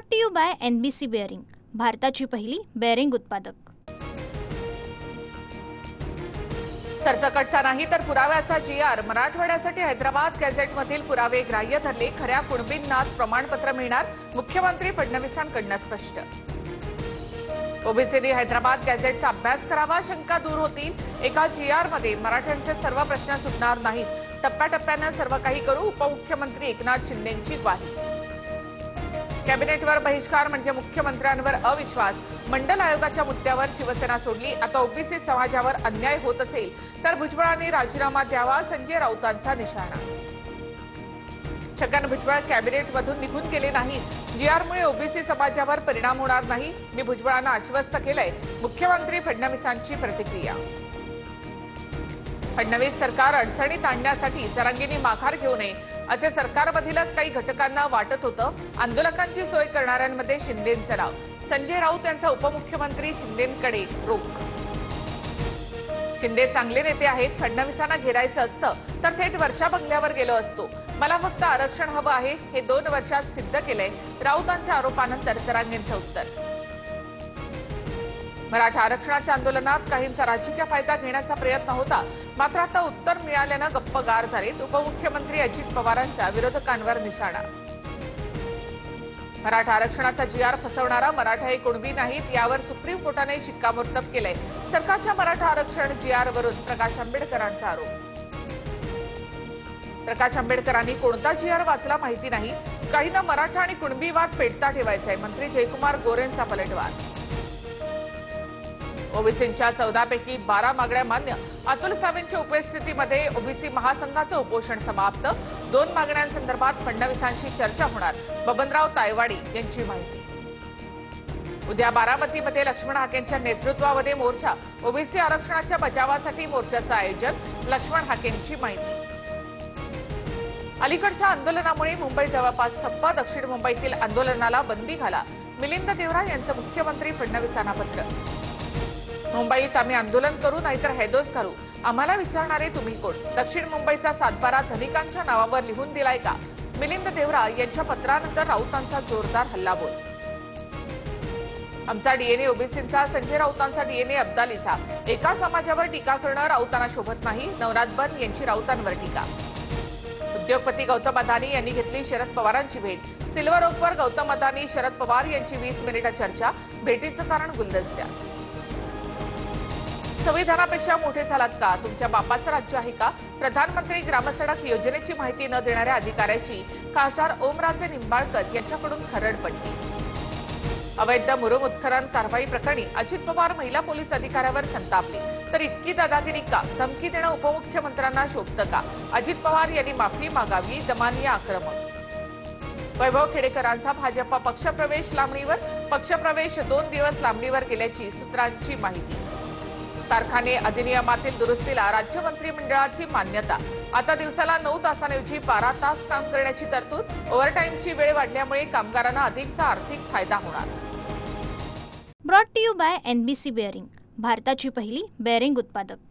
Brought to you by NBC bearing, भारताची पहिली bearing उत्पादक। सरसकटचा नाही तर पुराव्याचा GR मराठवाड्यासाठी हैदराबाद गॅझेटमधील पुरावे ग्राह्य धरले। खऱ्या कुणबींनाच प्रमाणपत्र मिळणार, मुख्यमंत्री फडणवीसांकडून स्पष्ट। ओबीसीने हैदराबाद गॅझेटचा अभ्यास करावा, शंका दूर होतील। एका GR मध्ये मराठ्यांचे सर्व प्रश्न सुटणार नाहीत, टप्प्याटप्प्याने सर्व काही करू, उपमुख्यमंत्री एकनाथ शिंदेंची ग्वाही। कॅबिनेटवर बहिष्कार म्हणजे मुख्यमंत्र्यांवर अविश्वास, मंडल आयोगाच्या मुद्द्यावर शिवसेना सोडली। आता ओबीसी समाजावर अन्याय होत असेल तर भुजबळांनी राजीनामा द्यावा, संजय राऊतांचा निशाणा। छगन भुजबळ कॅबिनेटमधून निघून गेले नाहीत, GRमुळे ओबीसी समाजावर परिणाम होणार नाही, मी भुजबळांना आश्वस्त केलंय, मुख्यमंत्री फडणवीसांची प्रतिक्रिया। फडणवीस सरकार अडचणीत आणण्यासाठी जरांगेंनी माघार घेऊ नये असे सरकारमधीलच काही घटकांना वाटत होतं। आंदोलकांची सोय करणाऱ्यांमध्ये शिंदेंचं नाव, संजय राऊत यांचा उपमुख्यमंत्री शिंदेंकडे रोख। शिंदे चांगले नेते आहेत, फडणवीसांना घेरायचं असतं तर थेट वर्षा बंगल्यावर गेलो असतो, मला फक्त आरक्षण हवं आहे हे 2 वर्षात सिद्ध केलंय, राऊतांच्या आरोपानंतर जरांगेंचं उत्तर। मराठा आरक्षणाच्या आंदोलनात काहींचा राजकीय फायदा घेण्याचा प्रयत्न होता, मात्र आता उत्तर मिळाल्यानं गप्पगार झालेत। उपमुख्यमंत्री अजित पवारांचा विरोधकांवर निशाणा। मराठा आरक्षणाचा GR फसवणारा मराठा हे कुणबी नाहीत, यावर सुप्रीम कोर्टाने शिक्कामोर्तब केलंय। सरकारच्या मराठा आरक्षण GR वरून प्रकाश आंबेडकरांचा आरोप। प्रकाश आंबेडकरांनी कोणता GR वाचला माहिती नाही, काहींना मराठा आणि कुणबी वाद पेटता ठेवायचाय, मंत्री जयकुमार गोरेंचा पलटवार। ओबीसींच्या 14 पैकी 12 मागण्या मान्य, अतुल सावेंच्या उपस्थितीमध्ये ओबीसी महासंघाचं उपोषण समाप्त। 2 मागण्यांसंदर्भात फडणवीसांशी चर्चा होणार, बबनराव तायवाडी यांची माहिती। उद्या बारामतीमध्ये लक्ष्मण हाकेंच्या नेतृत्वामध्ये मोर्चा, ओबीसी आरक्षणाच्या बचावासाठी मोर्चाचं आयोजन, लक्ष्मण हाकेंची माहिती। अलीकडच्या आंदोलनामुळे मुंबई जवळपास ठप्प, दक्षिण मुंबईतील आंदोलनाला बंदी घाला, मिलिंद देवरा यांचं मुख्यमंत्री फडणवीसांना पत्र। मुंबईत आम्ही आंदोलन करू नाहीतर हैदोस घालू, आम्हाला विचारणारे तुम्ही कोण, दक्षिण मुंबईचा सातबारा धनिकांच्या नावावर लिहून दिलाय का, मिलिंद देवरा यांच्या पत्रानंतर राऊतांचा जोरदार हल्लाबोल। आमचा DNA ओबीसींचा, संजय राऊतांचा DNA अब्दालीचा, एका समाजावर टीका करणं राऊतांना शोभत नाही, नवनाथ बन यांची राऊतांवर टीका। उद्योगपती गौतम अदानी यांनी घेतली शरद पवारांची भेट, सिल्वर ओकवर गौतम अदानी शरद पवार यांची 20 मिनिटं चर्चा, भेटीचं कारण गुलदस्त्या। संविधानापेक्षा मोठे झालात का, तुमच्या बापाचं राज्य आहे का, प्रधानमंत्री ग्रामसडक योजनेची माहिती न देणाऱ्या अधिकाऱ्याची खासदार ओमराजे निंबाळकर यांच्याकडून खरडपट्टी। अवैध मुरुम उत्खनन कारवाई प्रकरणी अजित पवार महिला पोलीस अधिकाऱ्यावर संतापले, तर इतकी दादागिरी का, धमकी देणं उपमुख्यमंत्र्यांना शोभतं का, अजित पवार यांनी माफी मागावी, दमानिया आक्रमक। वैभव खेडेकरांचा भाजपा पक्षप्रवेश लांबणीवर, पक्षप्रवेश 2 दिवस लांबणीवर गेल्याची सूत्रांची माहिती। कारखाने अधिनियमातील दुरुस्तीला राज्य मंत्रिमंडळाची मान्यता, आता दिवसाला 9 तासांऐवजी 12 तास काम करण्याची तरतूद, ओव्हरटाईमची वेळ वाढल्यामुळे कामगारांना अधिकचा आर्थिक फायदा होणार। Brought to you by NBC bearing, भारताची पहिली बेअरिंग उत्पादक।